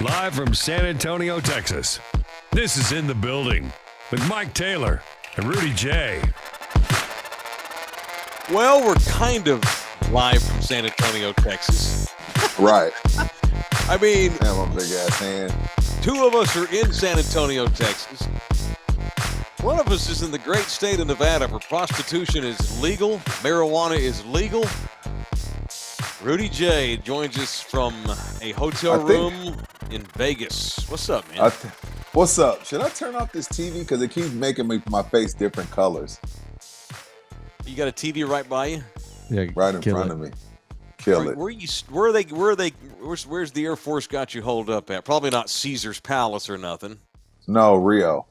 Live from San Antonio, Texas. This is In the Building with Mike Taylor and Rudy J. Well, we're kind of live from San Antonio, Texas. Right. I mean, Damn, I'm a big ass hand. two of us are in San Antonio, Texas. One of us is in the great state of Nevada where prostitution is legal, marijuana is legal. Rudy J joins us from a hotel room in Vegas. What's up, man? What's up? Should I turn off this TV? Because it keeps making my face different colors. You got a TV right by you? Yeah, Right in front of me. Kill it. Where's the Air Force got you holed up at? Probably not Caesar's Palace or nothing. No, Rio.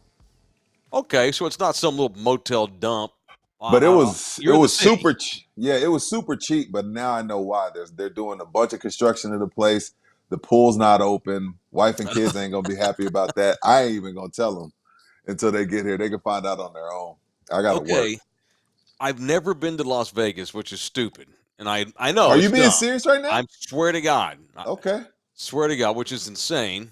Okay, so it's not some little motel dump. But it was You're in the city. super it was super cheap, but now I know why. They're doing a bunch of construction in the place. The pool's not open. Wife and kids ain't gonna be happy about that. I ain't even gonna tell them until they get here. They can find out on their own. I gotta work. I've never been to Las Vegas, which is stupid. And I know. Are you it's being dumb. serious right now? I swear to God. Okay. Swear to God, which is insane.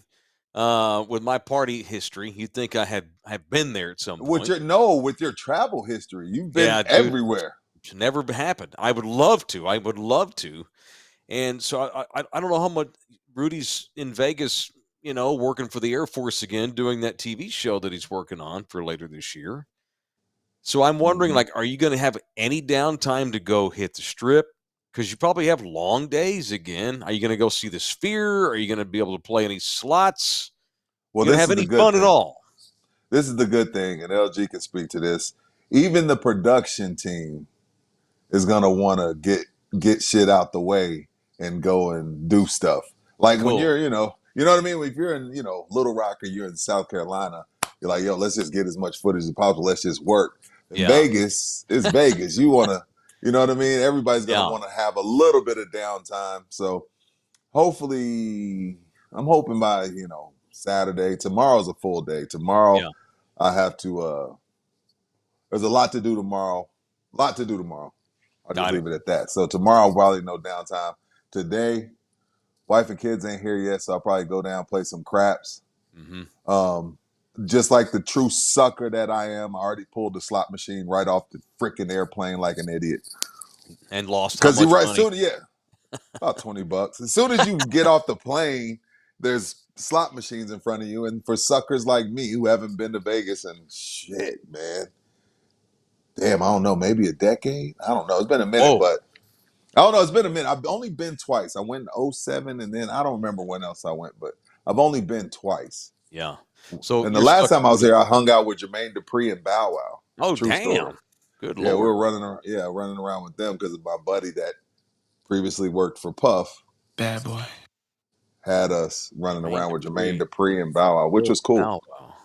With my party history, you'd think I have been there at some point. With your travel history, you've been everywhere. It's never happened. I would love to. And so I don't know how much Rudy's in Vegas, working for the Air Force again, doing that TV show that he's working on for later this year. So I'm wondering, are you going to have any downtime to go hit the strip? Because you probably have long days again. Are you going to go see the Sphere? Are you going to be able to play any slots? Well, you have any fun at all? This is the good thing, and LG can speak to this. Even the production team is going to want to get shit out the way and go and do stuff. Like when you're, you know what I mean? If you're in, Little Rock or you're in South Carolina, you're like, yo, let's just get as much footage as possible. Let's just work. In Vegas, it's Vegas. You want to, you know what I mean? Everybody's going to want to have a little bit of downtime. So hopefully, I'm hoping by, Saturday. Tomorrow's a full day. Tomorrow, I have to, there's a lot to do tomorrow. I'll just leave it at that. So tomorrow, probably no downtime. Today, wife and kids ain't here yet, so I'll probably go down, play some craps. Just like the true sucker that I am, I already pulled the slot machine right off the freaking airplane like an idiot. And lost how much money? About $20. As soon as you get off the plane, there's slot machines in front of you. And for suckers like me who haven't been to Vegas and shit, man. Damn, I don't know, maybe a decade? I don't know. It's been a minute, but I don't know. It's been a minute. I've only been twice. I went in 2007, and then I don't remember when else I went, but I've only been twice. Yeah. So and the last time I was here, I hung out with Jermaine Dupri and Bow Wow. Oh, True damn. Story. Good Yeah, Lord. we were running around with them because of my buddy that previously worked for Puff. Bad boy. Had us running around with Jermaine Dupri and Bow Wow, which was cool. Bow Wow.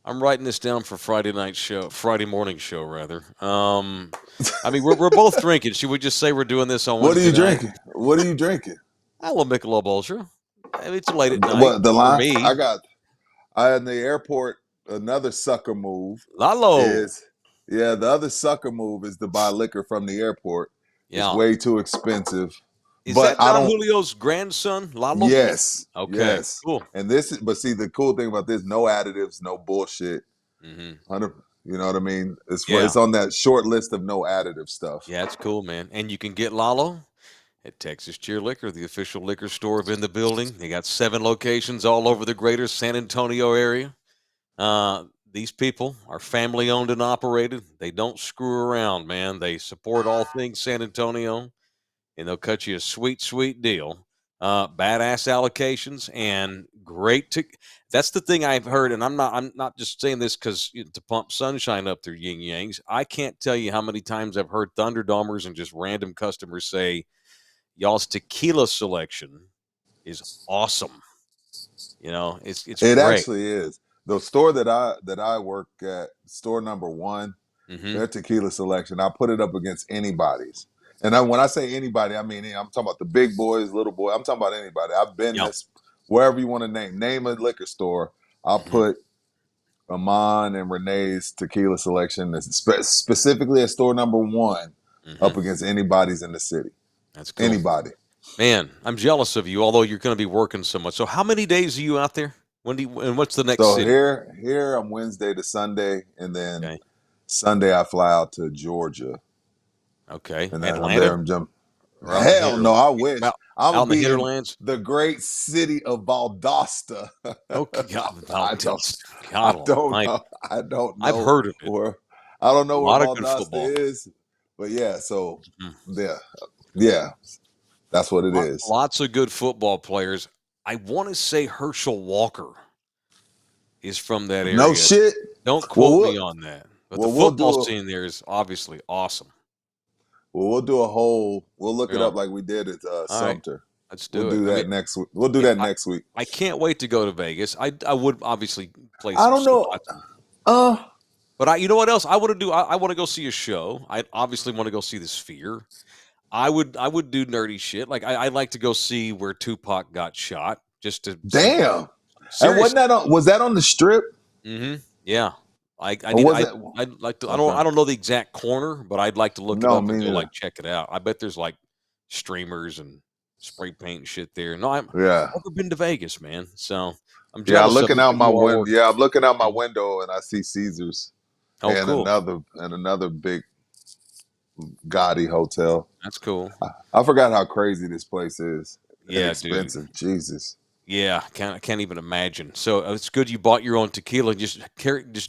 I'm writing this down for Friday morning show, rather. I mean, we're both drinking. Should we just say we're doing this on Wednesday night? What are you drinking? A little Michelob Ultra. I mean, it's late at night. What, the line? For me. I in the airport, another sucker move. Lalo. The other sucker move is to buy liquor from the airport. Yeah. It's way too expensive. Is that Don Julio's grandson, Lalo? Yes. Okay. Yes. Cool. And but see, the cool thing about this, no additives, no bullshit. 100, you know what I mean? It's on that short list of no additive stuff. Yeah, it's cool, man. And you can get Lalo at Texas Cheer Liquor, the official liquor store of In the Building. They got 7 locations all over the greater San Antonio area. These people are family owned and operated. They don't screw around, man. They support all things San Antonio, and they'll cut you a sweet, sweet deal. Badass allocations and great that's the thing I've heard, and I'm not just saying this because to pump sunshine up their yin yangs. I can't tell you how many times I've heard Thunderdomers and just random customers say, y'all's tequila selection is awesome. It's it great. Actually is. The store that I work at, store number 1, their tequila selection, I put it up against anybody's. And when I say anybody, I mean I'm talking about the big boys, little boy. I'm talking about anybody. I've been this wherever you want to name a liquor store. I'll put Amon and Renee's tequila selection, specifically at store number 1, up against anybody's in the city. That's cool. Anybody. Man, I'm jealous of you, although you're going to be working so much. So how many days are you out there? And what's the next So city? here I'm Wednesday to Sunday, and then Okay. Sunday I fly out to Georgia, Okay. and then I'm there. Atlanta I'm jump. or out in the Hell no, I wish. out, I'm out gonna in the be in hinterlands? the great city of Valdosta. Okay. God, I don't. God Know. almighty. I don't I've know heard of it. where. I don't A know where lot of good Valdosta football. is, but yeah. So Mhm. yeah, yeah, that's what it is. Lots of good football players. I want to say Herschel Walker is from that No area. shit. Don't Well, quote me on that. But the we'll football do a scene there is obviously awesome. we'll do a whole. We'll look You it up know, like we did at all right, Sumter. let's We'll do it. do I mean, that next week. We'll do yeah, that next week. I can't wait to go to Vegas. I would obviously play I some don't know. slots, Uh, but you know what else I want to do? I want to go see a show. I obviously want to go see the Sphere. I would do nerdy shit. Like I'd like to go see where Tupac got shot, just to see. damn. And wasn't Seriously. that on? Was that on the strip, Yeah. I or need was it? I'd like to Okay. I don't know the exact corner, but I'd like to look it No, up me and go, neither. like, check it out. I bet there's, like, streamers and spray paint and shit there. No, I've Yeah. never been to Vegas, man, so I'm Yeah, jealous of you, but you are working. I'm looking out my Mhm. window and I see Caesars Oh, cool. and another big gaudy hotel. That's cool. I forgot how crazy this place is and Yeah, dude. expensive. Jesus. Yeah, can't even imagine. So, it's good you bought your own tequila, just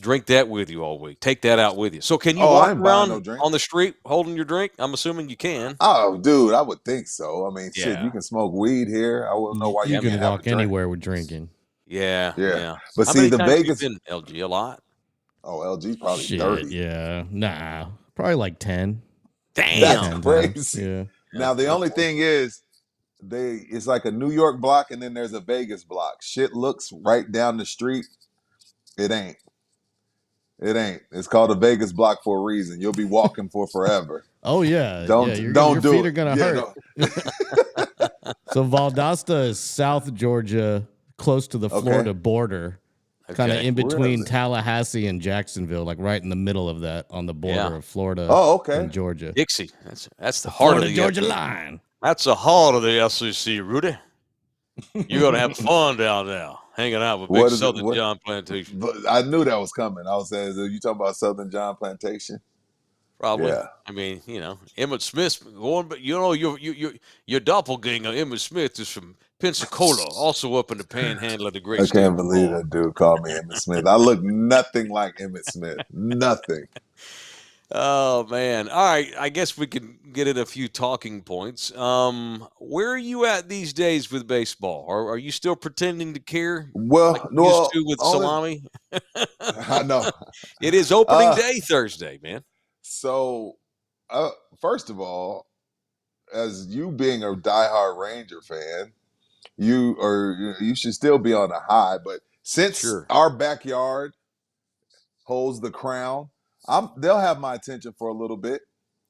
drink that with you all week. Take that out with you. So, can you Oh, I walk ain't buying no around drink. on the street holding your drink? I'm assuming you can. Oh, dude, I would think so. I mean, shit, Yeah. you can smoke weed here. I wouldn't know why You you Yeah, can can't man. have a walk drink. anywhere with drinking. Yeah, Yeah. yeah. But How see, many the times have you Vegas, been, LG? A lot? oh, LG probably Shit, 30. yeah. Nah. Probably like 10. Maybe That's Damn. 10 times. crazy. Yeah. Yeah, Now, the only okay. thing is, it's like a New York block and then there's a Vegas block. Shit looks right down the street. It ain't. It ain't. It's called a Vegas block for a reason. You'll be walking for forever. Oh yeah. Yeah, your Don't do feet it. are gonna Yeah, hurt. don't. So Valdosta is South Georgia, close to the Okay. Florida border, kind of Okay. in between Really? Tallahassee and Jacksonville, like right in the middle of that on the border Yeah. of Florida Oh, okay. and Georgia. Dixie. That's the The heart of Florida the Georgia line. that's the heart of the SEC, Rudy. You're gonna have fun down there, hanging out with Big What is it? Southern What? John Plantation. But I knew that was coming. I was saying, you talking about Southern John Plantation? Probably. Yeah. I mean, Emmett Smith going, but your doppelganger, Emmett Smith, is from Pensacola, also up in the panhandle of the great I state can't of believe Florida. that dude called me Emmitt Smith. I look nothing like Emmitt Smith. Nothing. Oh man. All right. I guess we can get in a few talking points. Where are you at these days with baseball? Are you still pretending to care like Well, you used no, to with only salami? I know. It is opening Uh, day Thursday, man. so first of all, as you being a diehard Ranger fan, you should still be on a high. But since Sure. our backyard holds the crown, they'll have my attention for a little bit.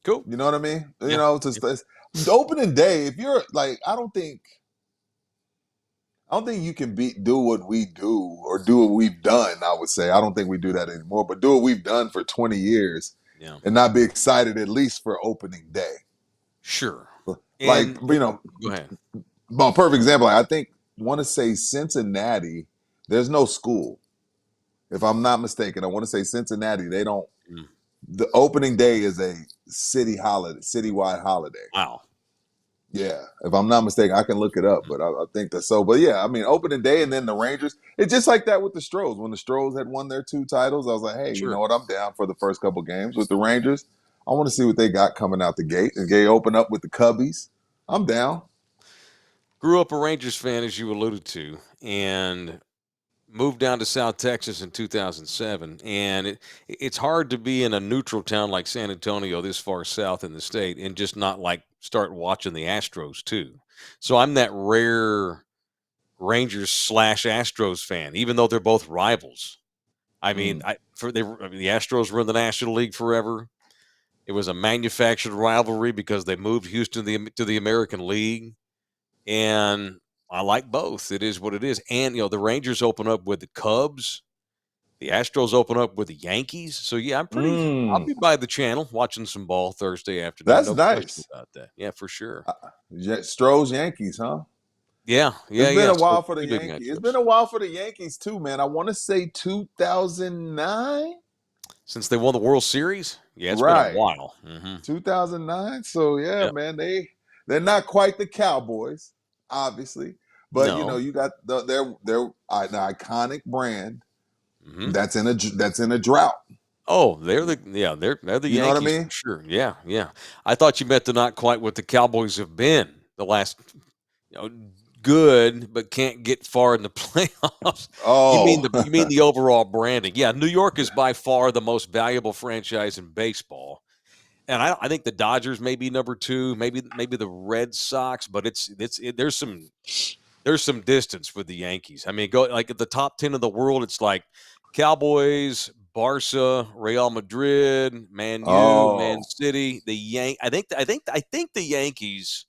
Cool. You know what I mean? You Yeah. know, the opening day. If you're like, I don't think you can do what we do or do what we've done. I would say I don't think we do that anymore, but do what we've done for 20 years Yeah. and not be excited at least for opening day. Sure. Like And go ahead. well, perfect example. I think want to say Cincinnati. There's no school, if I'm not mistaken. I want to say Cincinnati. They don't. Mm, The opening day is a citywide holiday. wow. Yeah, if I'm not mistaken, I can look it up, Mm, but I think that's so. But yeah, I mean, opening day and then the Rangers. It's just like that with the Stros. When the Stros had won their 2 titles, I was like, hey, you know sure. what? I'm down for the first couple games with the Rangers. I want to see what they got coming out the gate. And they open up with the Cubbies. I'm down. Grew up a Rangers fan, as you alluded to, and moved down to South Texas in 2007. And it's hard to be in a neutral town like San Antonio, this far south in the state, and just not like start watching the Astros too. So I'm that rare Rangers slash Astros fan, even though they're both rivals. I mean, Mm. the Astros were in the National League forever. It was a manufactured rivalry because they moved Houston to the American League, and I like both. It is what it is. And the Rangers open up with the Cubs. The Astros open up with the Yankees. So, yeah, I'll be by the channel watching some ball Thursday afternoon. That's No question nice. about that. Yeah, for sure. Stroh's Yankees, huh? Yeah. It's been a So while for the two big Yankees. It's matchups. been a while for the Yankees too, man. I want to say 2009. Since they won the World Series? Yeah, it's been a Right. while. 2009. So yeah, Yep. man, they're not quite the Cowboys, obviously, but No. you got they're an iconic brand Mhm. that's in a drought. Oh, they're the You know what I Yankees mean? for sure. Yeah, yeah. I thought you meant they're not quite what the Cowboys have been the last, you know, good, but can't get far in the playoffs. Oh, You mean the overall branding? Yeah, New York is by far the most valuable franchise in baseball, and I think the Dodgers may be number two, maybe the Red Sox, but there's some distance with the Yankees. I mean, go like at the top 10 of the world, it's like Cowboys, Barca, Real Madrid, Man U, Man oh, City, I think the Yankees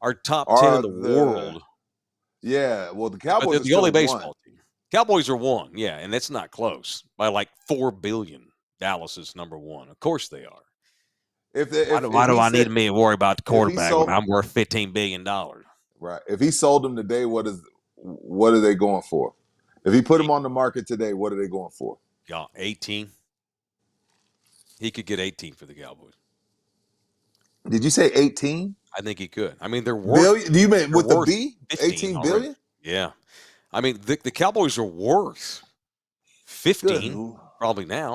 are top 10 in are the the world, yeah? Well, the but Cowboys they're are the only still one. baseball team. Cowboys are one, yeah, and that's not close by like 4 billion. Dallas is number one. Of course they are. If Why do he I need said to worry about the if he quarterback when sold I'm worth $15 billion? right if he sold them today, what are they going for? If he put them on the market today, what are they going for? Yeah, 18. He could get 18 for the Cowboys. Did you say 18 I think he could. I mean, they're worth billion? Do you mean they're with the worth B? 15 18 already. billion? Yeah. I mean, the Cowboys are worth Good, 15 probably now.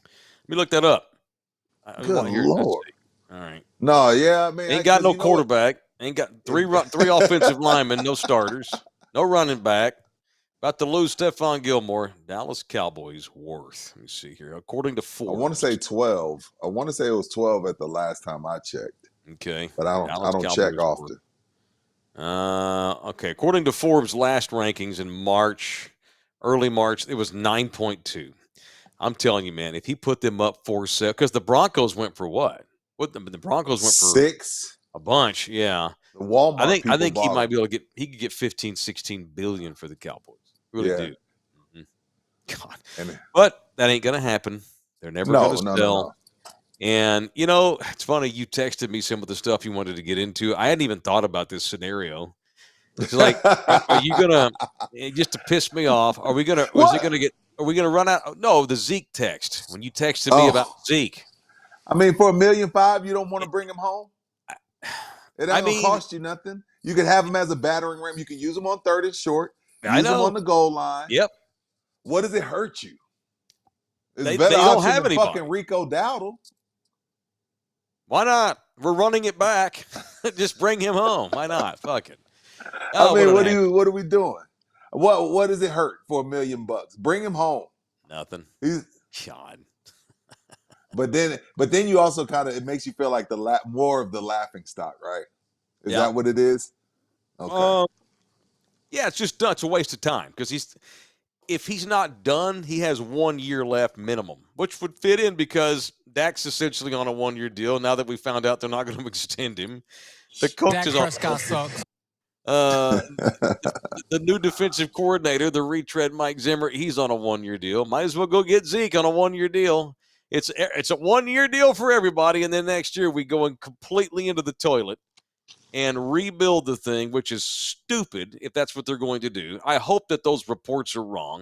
Let me look that up. good Here, let's lord. see. All right. No, yeah, man, Ain't got because no you know what? quarterback. Ain't got If three offensive linemen, no starters, no running back. About to lose Stephon Gilmore. Dallas Cowboys worth. Let me see here. According to I want to say Forbes. 12. I want to say it was 12 at the last time I checked, Okay. but I Dallas don't check Cowboys worth. often. Okay. According to Forbes' last rankings in March, early March, it was 9.2. I'm telling you, man, if he put them up for sale, because the Broncos went for what? The Broncos went for 6. a bunch. Yeah. The Walmart I people think he bought might them. be able to he could get 15, 16 billion for the Cowboys. Really Yeah. do. Mhm. God. And But that ain't gonna happen. They're never gonna no. sell. And you know, it's funny, you texted me some of the stuff you wanted to get into. I hadn't even thought about this scenario. It's like, are you gonna just to piss me off? What? Are we gonna run out? No, the Zeke text when you texted me about Oh, Zeke. I mean, for $1.5 million, you don't want to bring him home? It I ain't gonna mean, cost you nothing. You can have him as a battering ram. You can use him on third and short. I Use him on know. the goal line. Yep, What does it hurt you? It's a better they don't option have than fucking anybody. Rico Dowdle. Why not? We're running it back. Just bring him home. Why not? Fuck it. I Oh, what mean, an answer. what are we doing? What does it hurt for $1 million? Bring him home. Nothing. He's, God. but then you also kind of it makes you feel like more of the laughing stock, right? Is Yeah. that what it is? Okay. Yeah, it's just done. It's a waste of time because if he's not done, he has 1 year left minimum, which would fit in because Dak's essentially on a 1 year deal. Now that we found out they're not going to extend him, the coach Dak is on. Prescott sucks. Uh, the new defensive coordinator, the retread Mike Zimmer, he's on a 1 year deal. Might as well go get Zeke on a 1 year deal. It's a 1 year deal for everybody, and then next year we go in completely into the toilet and rebuild the thing, which is stupid if that's what they're going to do. I hope that those reports are wrong.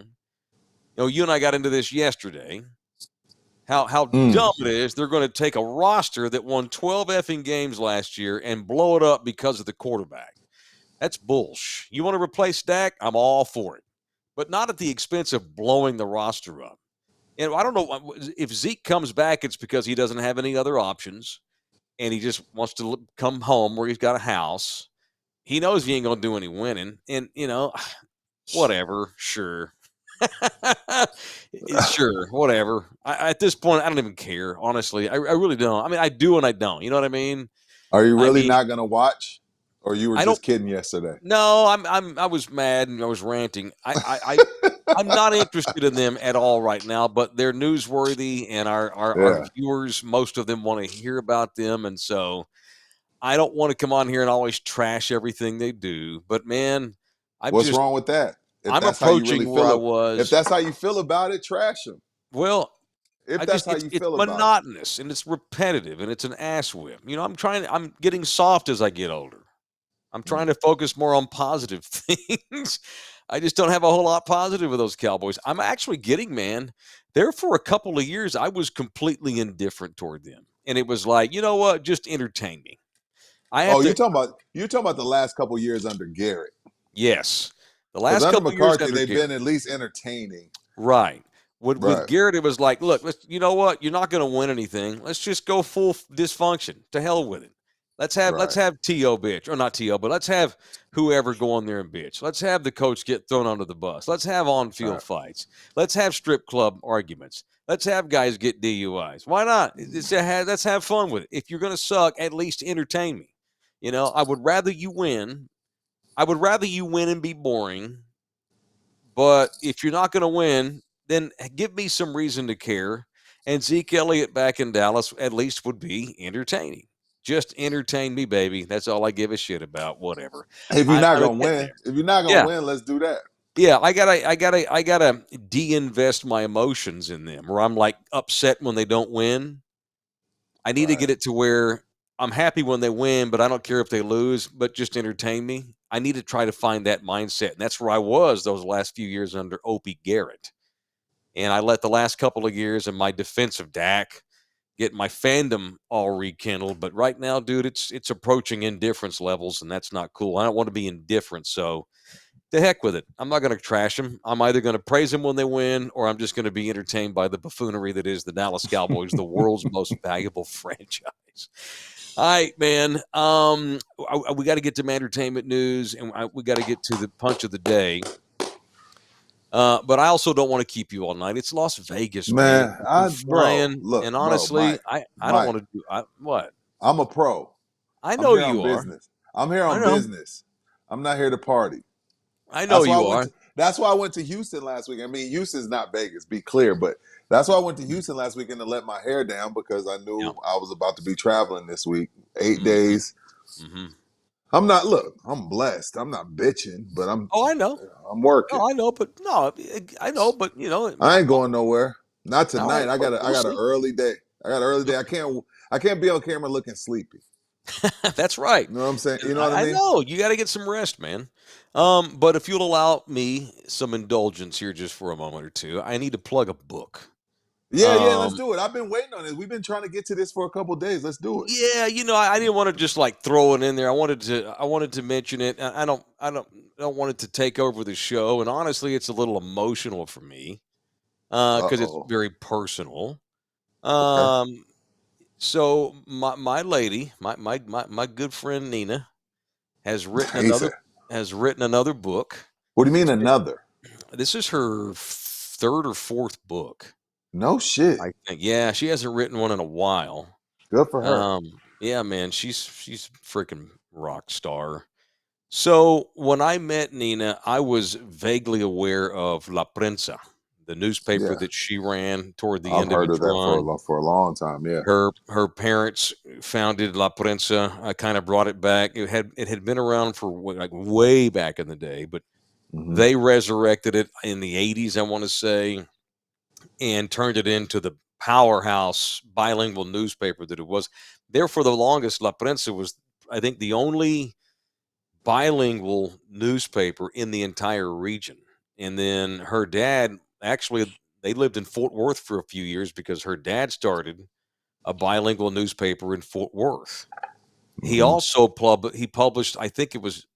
You know, you and I got into this yesterday. How Mm. dumb it is. They're going to take a roster that won 12 effing games last year and blow it up because of the quarterback. That's bullsh. You want to replace Dak? I'm all for it, but not at the expense of blowing the roster up. And I don't know if Zeke comes back, it's because he doesn't have any other options and he just wants to come home where he's got a house. He knows he ain't going to do any winning. And, you know, whatever, sure. Sure, whatever. At this point, I don't even care, honestly. I really don't. I mean, I do and I don't. You know what I mean? Are you I really mean, not gonna watch, or you were I don't. just kidding yesterday? No, I was mad and I was ranting. I'm not interested in them at all right now, but they're newsworthy and our Yeah. viewers, most of them want to hear about them. And so I don't want to come on here and always trash everything they do. But man, I've What's just wrong with that? if I'm that's how you really approaching where I feel, if was. that's how you feel about it, trash them. Well, If I that's just how you it's feel about it. monotonous and it's repetitive and it's an ass whip. I'm getting soft as I get older. I'm trying Mm. to focus more on positive things. I just don't have a whole lot positive with those Cowboys. I'm actually getting, man, there for a couple of years, I was completely indifferent toward them. And it was like, you know what? Just entertain me. I have Oh, to, you're talking about the last couple years under Garrett. yes. The Because last under couple of years McCarthy, under they've been Garrett. at least entertaining. Right. With Right. Garrett, it was like, look, you know what? You're not going to win anything. Let's just go full dysfunction. To hell with it. Let's Right. have T.O. bitch, or not T.O., but let's have whoever go on there and bitch. Let's have the coach get thrown under the bus. Let's have on-field Right. fights. Let's have strip club arguments. Let's have guys get DUIs. Why not? Let's have fun with it. If you're going to suck, at least entertain me. I would rather you win. I would rather you win and be boring. But if you're not going to win, then give me some reason to care. And Zeke Elliott back in Dallas at least would be entertaining. Just entertain me, baby. That's all I give a shit about. Whatever. If you're not I'm gonna getting win, there. if you're not gonna Yeah, win, let's do that. yeah. I gotta de-invest my emotions in them. Where I'm like upset when they don't win. I need to Right. get it to where I'm happy when they win, but I don't care if they lose. But just entertain me. I need to try to find that mindset, and that's where I was those last few years under Opie Garrett. And I let the last couple of years of my defense of Dak get my fandom all rekindled. But right now, dude, it's approaching indifference levels, and that's not cool. I don't want to be indifferent. So the heck with it. I'm not going to trash them. I'm either going to praise them when they win, or I'm just going to be entertained by the buffoonery that is the Dallas Cowboys, the world's most valuable franchise. All right, man. We got to get to entertainment news, and we got to get to the punch of the day. But I also don't want to keep you all night. It's Las Vegas, man. Man, You've been flying, look, and bro, honestly, I don't Mike, want to do what. I'm a pro. I I'm know here on you are. business. I'm here I on know. business. I'm not here to party. I know That's why I you went are. to that's why I went to Houston last week. I mean, Houston's not Vegas, be clear, but that's why I went to Houston last weekend to let my hair down because I Yeah. knew I was about to be traveling this week. 8 Mm-hmm. days. Mm-hmm. I'm blessed. I'm not bitching, but Oh, I know. I'm working. No, I know. But no, I know. But I ain't going nowhere. Not all tonight. right. I We'll got an see. early day. I got an early day. I can't be on camera looking sleepy. That's right. You know what I'm saying? And You know what I I mean? know you got to get some rest, man. But if you'll allow me some indulgence here just for a moment or two, I need to plug a book. Yeah, yeah, let's Um, do it. I've been waiting on this. We've been trying to get to this for a couple days. Let's do it. Yeah, I didn't want to just like throw it in there. I wanted to mention it. I don't want it to take over the show. And honestly, it's a little emotional for me because it's Uh-oh. very personal. Okay. Um, so my lady, my good friend Nina has written He said, another book. what do you mean another? This is her third or fourth book, No shit. I think. Yeah, she hasn't written one in a while. Good for her. Yeah, man, she's freaking rock star. So when I met Nina, I was vaguely aware of La Prensa, the newspaper Yeah. that she ran toward the I've end of heard its of that run. for a long time. Yeah. Her parents founded La Prensa. I kind of brought it back. It had been around for like way back in the day, but Hmm. they resurrected it in the 80s, I want to say, and turned it into the powerhouse bilingual newspaper that it was. There for the longest, La Prensa was, I think, the only bilingual newspaper in the entire region. And then her dad, actually, they lived in Fort Worth for a few years because her dad started a bilingual newspaper in Fort Worth. He Hmm. also he published, I think it was,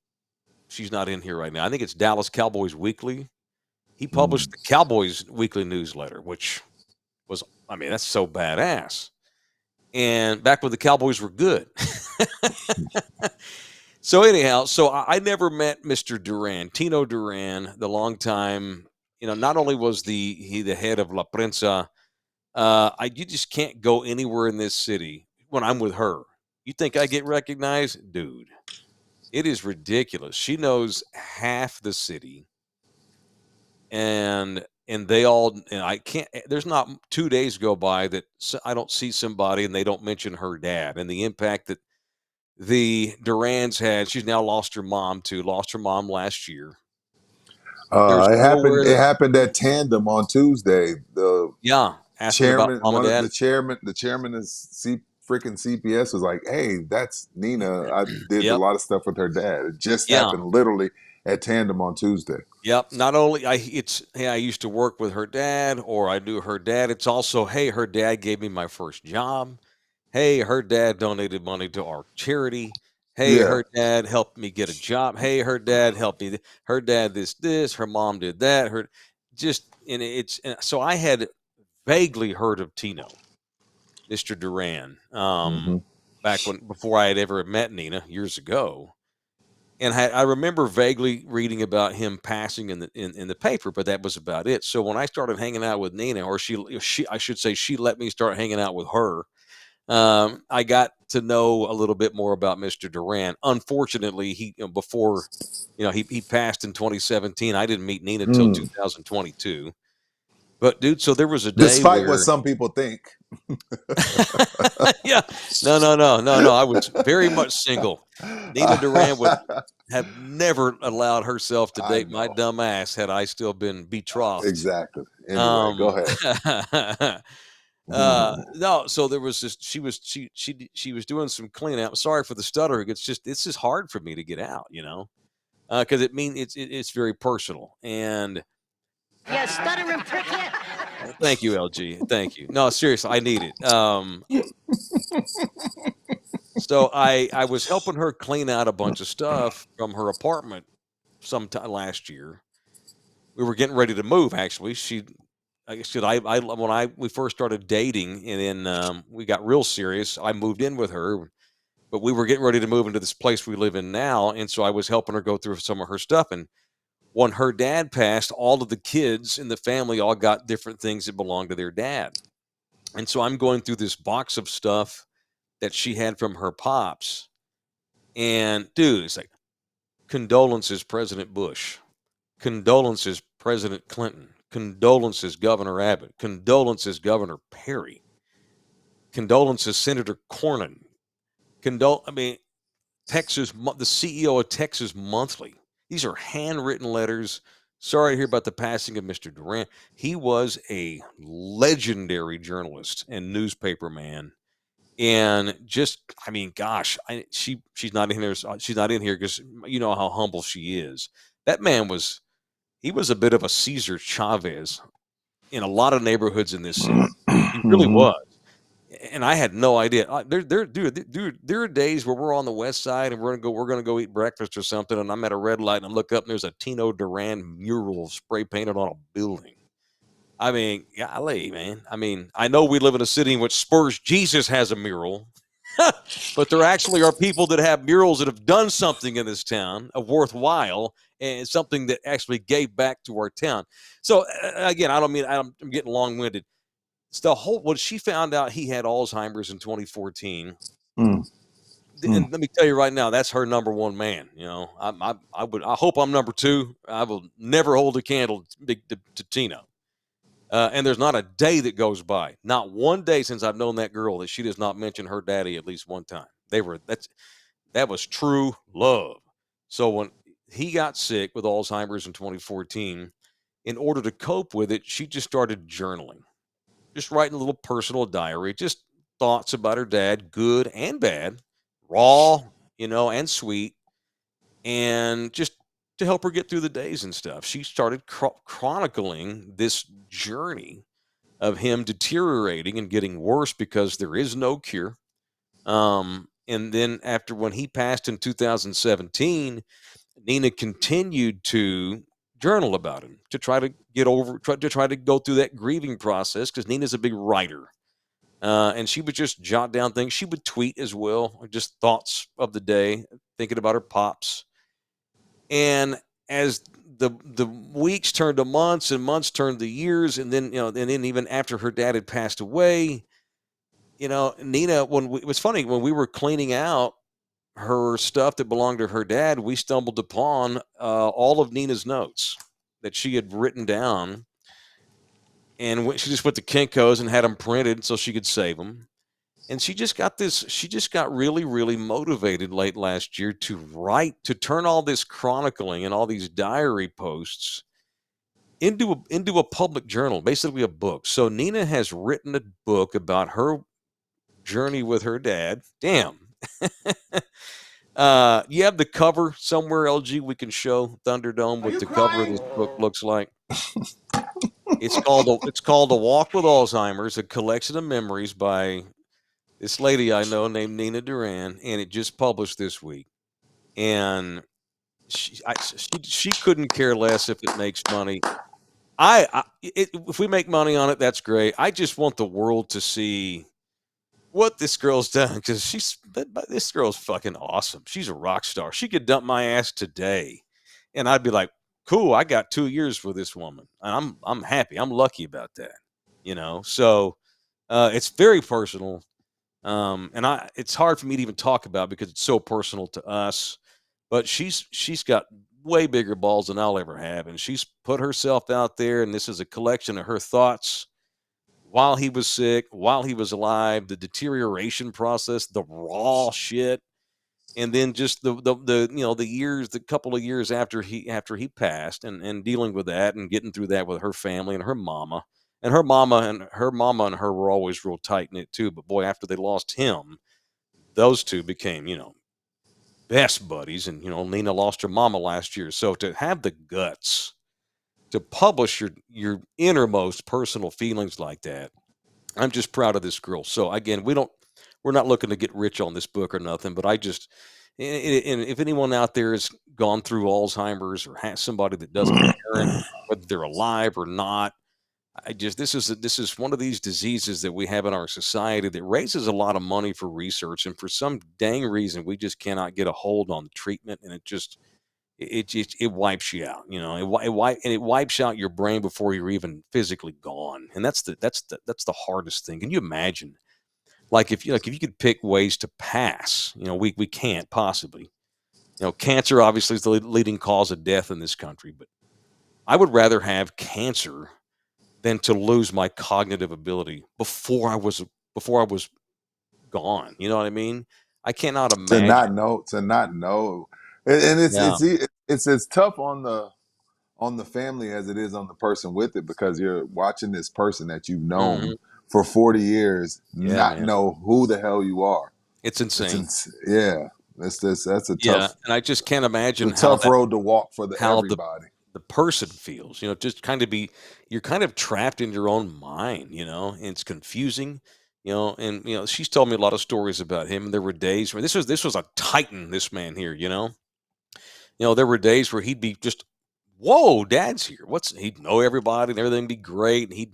she's not in here right now. I think it's Dallas Cowboys Weekly. He published the Cowboys Weekly newsletter, which was, I mean, that's so badass. And back when the Cowboys were good. So anyhow, I never met Mr. Duran, Tino Duran, the longtime. Not only was he the head of La Prensa, you just can't go anywhere in this city when I'm with her. You think I get recognized, dude? It is ridiculous. She knows half the city, and they all. And I can't. There's not 2 days go by that I don't see somebody and they don't mention her dad and the impact that the Durans had. She's now lost her mom too. Lost her mom last year. There's nowhere It that, happened at Tandem on Tuesday. The yeah, asking about chairman, mom and one of dad. the chairman of freaking CPS was like, "Hey, that's Nina. I did a Yep. lot of stuff with her dad. It just Yeah. happened literally at Tandem on Tuesday." Yep. Not only it's, hey, I used to work with her dad, or I knew her dad. It's also, hey, her dad gave me my first job. Hey, her dad donated money to our charity. Hey, Yeah. her dad helped me get a job. Hey, her dad helped me. Her dad this. Her mom did that. Her just and it's and so I had vaguely heard of Tino, Mr. Duran, Hmm. back when before I had ever met Nina years ago. And I remember vaguely reading about him passing in the paper, but that was about it. So when I started hanging out with Nina, or she I should say she let me start hanging out with her, I got to know a little bit more about Mr. Duran. Unfortunately, before he passed in 2017. I didn't meet Nina till Mm. 2022. But dude, so there was a day Despite what where some people think. yeah, no. I was very much single. Nina Duran would have never allowed herself to I date my know. dumb ass had I still been betrothed. Exactly. Anyway, go Um, ahead. Hmm. no, so there was this. She was doing some cleaning out. Sorry for the stutter. It's just hard for me to get out, because it's very personal. And You stuttering prick yet? thank you, LG. Thank you. No, seriously, I need it. So I was helping her clean out a bunch of stuff from her apartment sometime last year. We were getting ready to move. Actually, like I said, I when I we first started dating, and then we got real serious. I moved in with her, but we were getting ready to move into this place we live in now, and so I was helping her go through some of her stuff. And when her dad passed, all of the kids in the family all got different things that belonged to their dad, and so I'm going through this box of stuff that she had from her pops. And dude, it's like, condolences, President Bush. Condolences, President Clinton. Condolences, Governor Abbott. Condolences, Governor Perry. Condolences, Senator Cornyn. I mean, the CEO of Texas Monthly. These are handwritten letters. Sorry to hear about the passing of Mr. Durant. He was a legendary journalist and newspaper man. And just, I mean, gosh, she's not in here. She's not in here because you know how humble she is. That man he was a bit of a Cesar Chavez in a lot of neighborhoods in this city. He really Hmm. was. And I had no idea. Dude, there are days where we're on the west side and we're gonna go eat breakfast or something, and I'm at a red light and I look up and there's a Tino Duran mural spray painted on a building. I mean, golly, man. I mean, I know we live in a city in which Spurs Jesus has a mural, but there actually are people that have murals that have done something in this town of worthwhile and something that actually gave back to our town. So again, I don't mean I'm getting long winded. It's the whole when she found out he had Alzheimer's in 2014. Mm. Mm. And let me tell you right now, that's her number one man. I hope I'm number two. I will never hold a candle to Tino. And there's not a day that goes by, not one day since I've known that girl that she does not mention her daddy at least one time. That was true love. So when he got sick with Alzheimer's in 2014, in order to cope with it, she just started journaling, just writing a little personal diary, just thoughts about her dad, good and bad, raw, and sweet, and just to help her get through the days and stuff. She started chronicling this journey of him deteriorating and getting worse because there is no cure. And then after when he passed in 2017, Nina continued to journal about him to try to try to go through that grieving process because Nina's a big writer. And she would just jot down things. She would tweet as well, just thoughts of the day, thinking about her pops. And as the weeks turned to months and months turned to years, and then even after her dad had passed away, Nina, it was funny when we were cleaning out her stuff that belonged to her dad, we stumbled upon all of Nina's notes that she had written down, and she just went to Kinko's and had them printed so she could save them. And she just got really, really motivated late last year to turn all this chronicling and all these diary posts into a public journal, basically a book. So Nina has written a book about her journey with her dad. Damn. You have the cover somewhere, LG, we can show Thunderdome what the cover of this book looks like. It's called A Walk with Alzheimer's, a collection of memories by this lady I know named Nina Duran, and it just published this week. And she couldn't care less if it makes money. If we make money on it, that's great. I just want the world to see what this girl's done, because this girl's fucking awesome. She's a rock star. She could dump my ass today, and I'd be like, cool. I got 2 years for this woman, and I'm happy. I'm lucky about that. So it's very personal. And it's hard for me to even talk about because it's so personal to us. But she's got way bigger balls than I'll ever have, and she's put herself out there. And this is a collection of her thoughts while he was sick, while he was alive, the deterioration process, the raw shit, and then just the years, the couple of years after he passed, and dealing with that and getting through that with her family and her mama. And her were always real tight knit too. But boy, after they lost him, those two became, best buddies. And Nina lost her mama last year. So to have the guts to publish your innermost personal feelings like that, I'm just proud of this girl. So again, we're not looking to get rich on this book or nothing, but and if anyone out there has gone through Alzheimer's or has somebody that doesn't parent, whether they're alive or not, this is one of these diseases that we have in our society that raises a lot of money for research, and for some dang reason we just cannot get a hold on the treatment, and it wipes you out. It wipes out your brain before you're even physically gone, and that's the hardest thing. Can you imagine, like if you could pick ways to pass? We can't possibly. Cancer obviously is the leading cause of death in this country, but I would rather have cancer than to lose my cognitive ability before I was gone. You know what I mean? I cannot To imagine. not know, and Yeah. it's as tough on the family as it is on the person with it, because you're watching this person that you've known Mhm. for 40 years Yeah, not man. know who the hell you are. It's insane. Yeah, that's Yeah, and I just can't a imagine tough road to walk for how everybody. the person feels. Just kind of you're kind of trapped in your own mind. And it's confusing. And she's told me a lot of stories about him. And there were days where this was a titan. This man here. There were days where he'd be just, whoa, dad's here. He'd know everybody and everything be great. And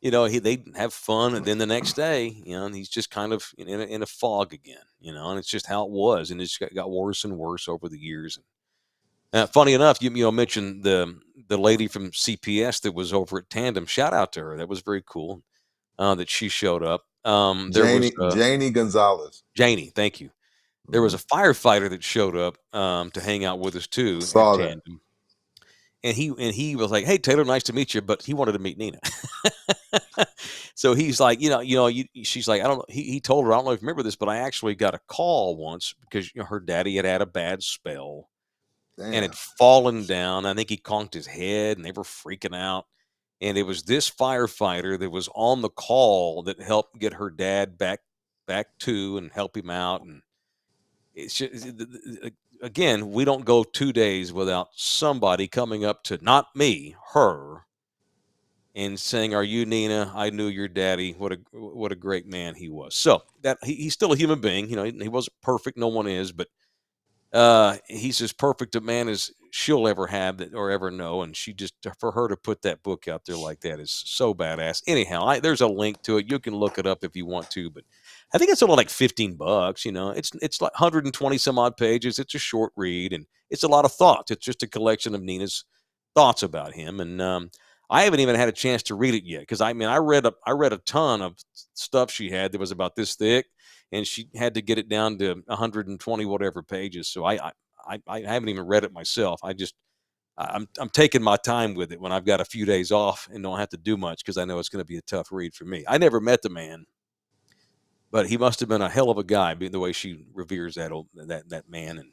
they'd have fun. And then the next day, and he's just kind of in a fog again, and it's just how it was. And it's got worse and worse over the years. Funny enough, you mentioned the lady from CPS that was over at Tandem. Shout out to her. That was very cool that she showed up. There was Janie Gonzalez. Janie. Thank you. There was a firefighter that showed up to hang out with us too at Saw that. Tandem, and he was like, "Hey Taylor, nice to meet you," but he wanted to meet Nina. So he's like, she's like, I don't know. He told her, I don't know if you remember this, but I actually got a call once because her daddy had a bad spell and Damn. had fallen down. I think he conked his head, and they were freaking out. And it was this firefighter that was on the call that helped get her dad back to and help him out. And it's just, again, we don't go 2 days without somebody coming up to, not me, her, and saying, "Are you Nina? I knew your daddy. What a great man he was." So that he's still a human being. He wasn't perfect. No one is, but he's as perfect a man as she'll ever have or ever know. And for her to put that book out there like that is so badass. Anyhow, there's a link to it. You can look it up if you want to, but I think it's only like $15. It's like 120 some odd pages. It's a short read, and it's a lot of thoughts. It's just a collection of Nina's thoughts about him. And I haven't even had a chance to read it yet, because I read a ton of stuff she had that was about this thick, and she had to get it down to 120 whatever pages. So I haven't even read it myself. I'm taking my time with it when I've got a few days off and don't have to do much, because I know it's going to be a tough read for me. I never met the man, but he must have been a hell of a guy, being the way she reveres that man.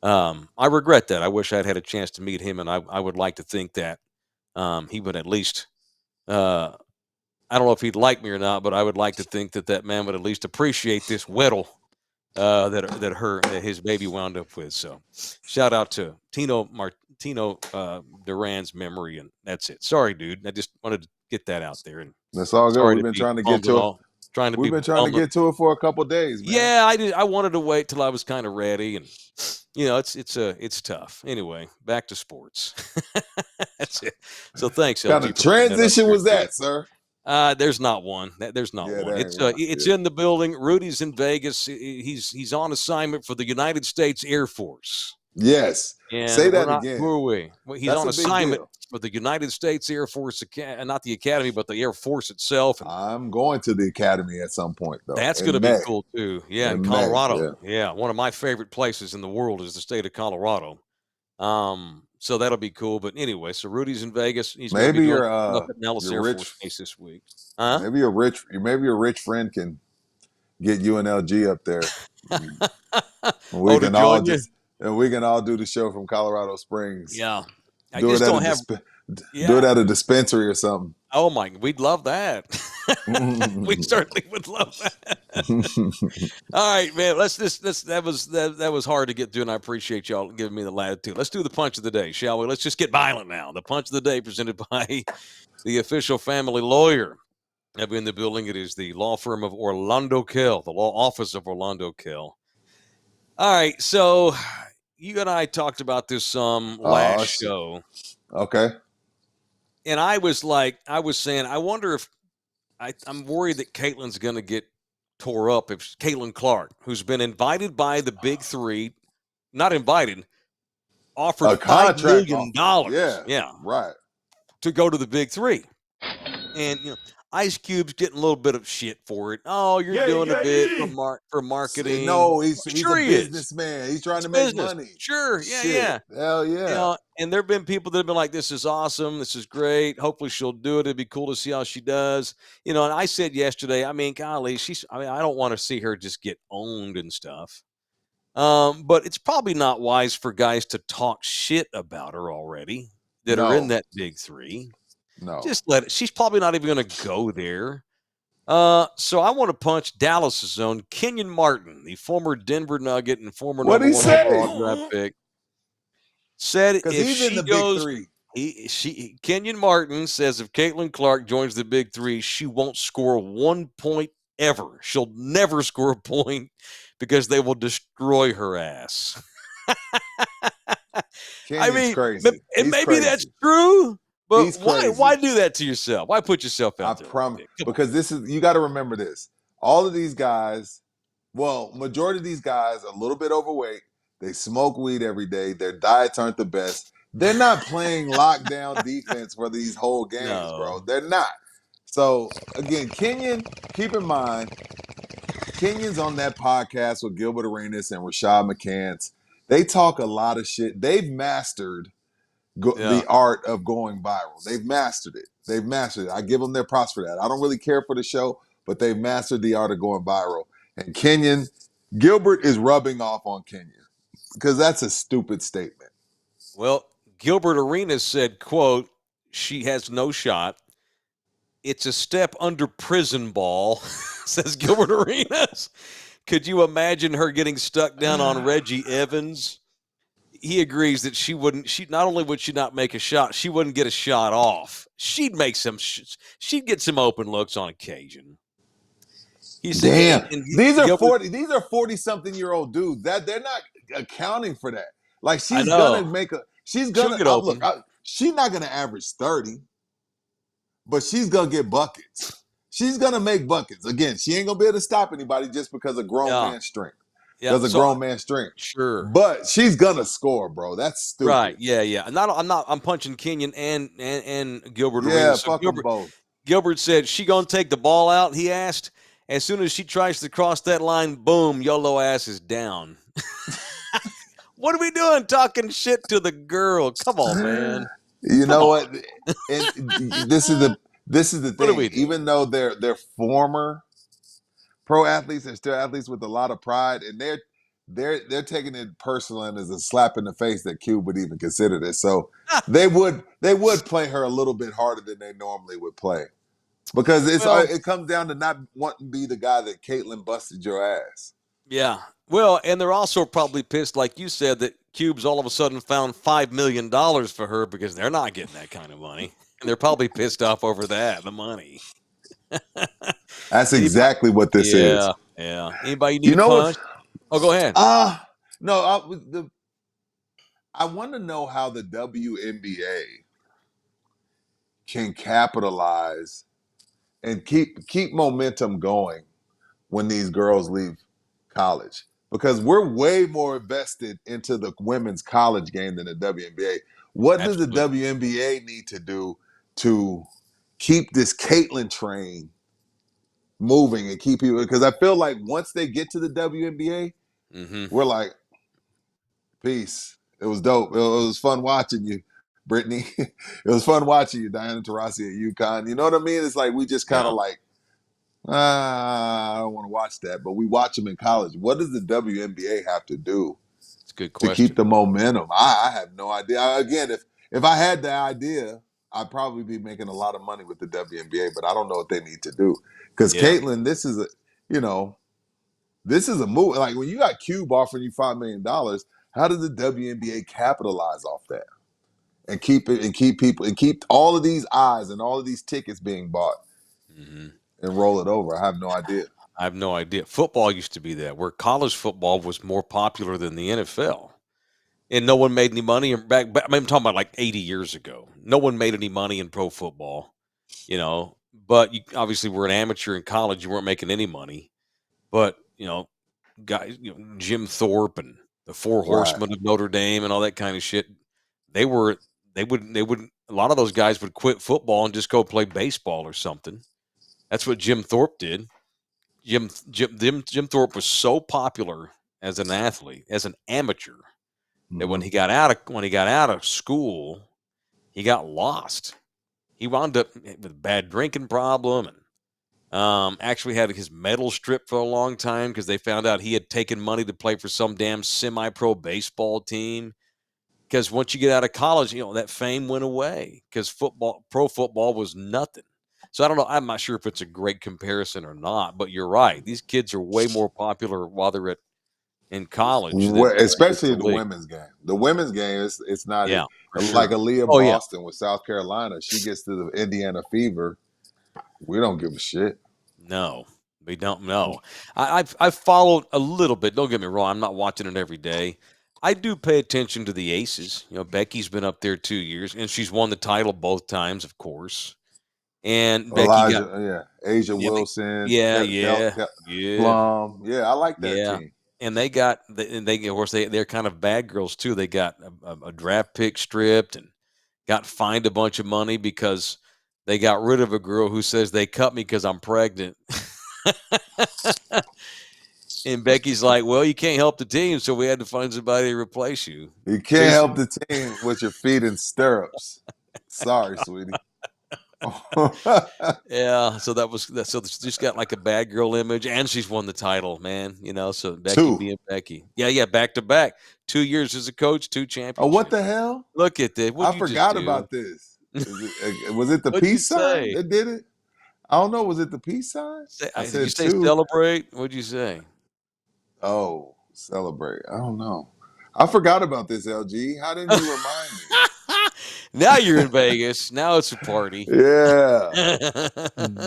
And I regret that. I wish I'd had a chance to meet him, and I would like to think that he would at least. I don't know if he'd like me or not, but I would like to think that man would at least appreciate this Weddle that his baby wound up with. So, shout out to Tino Duran's memory, and that's it. Sorry, dude. I just wanted to get that out there. And That's all good. sorry We've been trying to get to it. We've been trying to get to it for a couple days, man. Yeah, I did. I wanted to wait till I was kind of ready, and it's tough. Anyway, back to sports. That's it. So thanks. What kind LG, of for bringing that up transition here, was dude. that, sir? There's not one. There's not Yeah, one. there It's ain't one. it's Yeah. in the building. Rudy's in Vegas. He's on assignment for the United States Air Force. Yes. And Say we're that not, again. who are we? Well, he's That's on a big assignment deal. for the United States Air Force, not the Academy, but the Air Force itself. And I'm going to the academy at some point, though. that's in going to be May. cool too. Yeah, in In May, Colorado. Yeah, one of my favorite places in the world is the state of Colorado. So that'll be cool. But anyway, so Rudy's in Vegas. He's going to be Maybe doing your up at Nellis Air rich, Force Base this week. Huh? maybe your rich friend can get UNLG up there. And we Oh, to can all join you? we can all do the show from Colorado Springs. Yeah. I Do it just at don't a have. do Yeah. it at a dispensary or something. Oh my, we'd love that. We certainly would love that. All right, man. That was hard to get through, and I appreciate y'all giving me the latitude. Let's do the punch of the day, shall we? Let's just get violent now. The punch of the day presented by the official family lawyer. In the building, it is the law firm of Orlando Kell, the law office of Orlando Kell. All right, so you and I talked about this last show. Okay. And I was saying, I wonder if I'm worried that Caitlin's going to get tore up. If Caitlin Clark, who's been invited by the big three, not invited, offered A $5 contract million. Yeah. Right. To go to the big three. And, Ice Cube's getting a little bit of shit for it. Oh, you're doing a bit for marketing. No, he's Sure a he is. businessman. He's trying to It's make business. money. Sure. Yeah, Shit. yeah. Hell yeah. And there have been people that have been like, this is awesome. This is great. Hopefully she'll do it. It'd be cool to see how she does. And I said yesterday, I mean, golly, I don't want to see her just get owned and stuff. But it's probably not wise for guys to talk shit about her already that are in that big three. No. Just let it. She's probably not even going to go there. So I want to punch Dallas's own Kenyon Martin, the former Denver Nugget and former What'd number he one say? overall draft pick. Said Because if he's she in the goes, big three. Kenyon Martin says if Caitlin Clark joins the big three, she won't score 1 point ever. She'll never score a point because they will destroy her ass. Kenyon's crazy. And He's maybe crazy. that's true. But He's crazy. why do that to yourself? Why put yourself out there? I promise. Because you got to remember this. All of these guys, majority of these guys are a little bit overweight. They smoke weed every day. Their diets aren't the best. They're not playing lockdown defense for these whole games, bro. They're not. So, again, Kenyon, keep in mind, Kenyon's on that podcast with Gilbert Arenas and Rashad McCants. They talk a lot of shit. They've mastered the art of going viral. They've mastered it. I give them their props for that. I don't really care for the show, but they've mastered the art of going viral. And Gilbert is rubbing off on Kenyon because that's a stupid statement. Well, Gilbert Arenas said, quote, she has no shot. It's a step under prison ball, says Gilbert Arenas. Could you imagine her getting stuck down on Reggie Evans? He agrees that not only would she not make a shot, she wouldn't get a shot off. She'd she'd get some open looks on occasion. He said, damn, these are 40-something-year-old dudes. That they're not accounting for that. Like she's not gonna average 30, but she's gonna get buckets. She's gonna make buckets. Again, she ain't gonna be able to stop anybody just because of grown man strength. Because of grown man strength. Sure. But she's gonna score, bro. That's stupid. Right. Yeah. I'm punching Kenyon and Gilbert Arenas. Yeah, So fuck them both. Gilbert said, she gonna take the ball out? He asked. As soon as she tries to cross that line, boom, YOLO ass is down. What are we doing talking shit to the girl? Come on, man. You know what? This is the thing. Even though they're former pro athletes, they're still athletes with a lot of pride, and they're taking it personal and as a slap in the face that Cube would even consider this. So they would play her a little bit harder than they normally would play. Because it comes down to not wanting to be the guy that Caitlyn busted your ass. Yeah. Well, and they're also probably pissed, like you said, that Cube's all of a sudden found $5 million for her because they're not getting that kind of money. And they're probably pissed off over that, the money. That's exactly what this is. Yeah. Anybody need a punch? Oh, go ahead. No, I want to know how the WNBA can capitalize and keep momentum going when these girls leave college, because we're way more invested into the women's college game than the WNBA. What does the WNBA need to do to keep this Caitlyn train moving and keep people? Because I feel like once they get to the WNBA, we're like, peace. It was dope. It was fun watching you, Brittany. It was fun watching you, Diana Taurasi at UConn. You know what I mean? It's like we just kind of like, I don't want to watch that, but we watch them in college. What does the WNBA have to do to keep the momentum? I have no idea. Again, if I had the idea, I'd probably be making a lot of money with the WNBA, but I don't know what they need to do. Because Caitlyn, this is a move. Like when you got Cube offering you $5 million, how does the WNBA capitalize off that and keep it and keep people and keep all of these eyes and all of these tickets being bought? And roll it over? I have no idea. I have no idea. Football used to be that, where college football was more popular than the NFL, and no one made any money. I'm talking about like 80 years ago. No one made any money in pro football, But you obviously were an amateur in college. You weren't making any money. But guys, Jim Thorpe and the Four Horsemen of Notre Dame and all that kind of shit. They would. A lot of those guys would quit football and just go play baseball or something. That's what Jim Thorpe did. Jim Thorpe was so popular as an athlete, as an amateur, that when he got out of school, he got lost. He wound up with a bad drinking problem and actually had his medal stripped for a long time because they found out he had taken money to play for some damn semi-pro baseball team. Because once you get out of college, that fame went away because pro football was nothing. So I don't know. I'm not sure if it's a great comparison or not, but you're right. These kids are way more popular while they're in college, especially the women's game. The women's game it's not like Aaliyah Boston with South Carolina. She gets to the Indiana Fever. We don't give a shit. No, we don't know. I've followed a little bit. Don't get me wrong. I'm not watching it every day. I do pay attention to the aces. Becky's been up there 2 years, and she's won the title both times, of course. And Becky Asia Wilson, Plum. I like that team. And they're kind of bad girls too. They got a draft pick stripped and got fined a bunch of money because they got rid of a girl who says they cut me because I'm pregnant. And Becky's like, well, you can't help the team, so we had to find somebody to replace you. You can't help the team with your feet in stirrups. Sorry, sweetie. So so she's got like a bad girl image, and she's won the title, man. So Becky being Becky, back to back, 2 years as a coach, 2 championships. Oh, what the hell? Look at this! I forgot about this. Was it the peace sign that did it? I don't know. Was it the peace sign? Did you say celebrate? What'd you say? Oh, celebrate. I don't know. I forgot about this, LG. How didn't you remind me? Now you're in Vegas. Now it's a party. Yeah.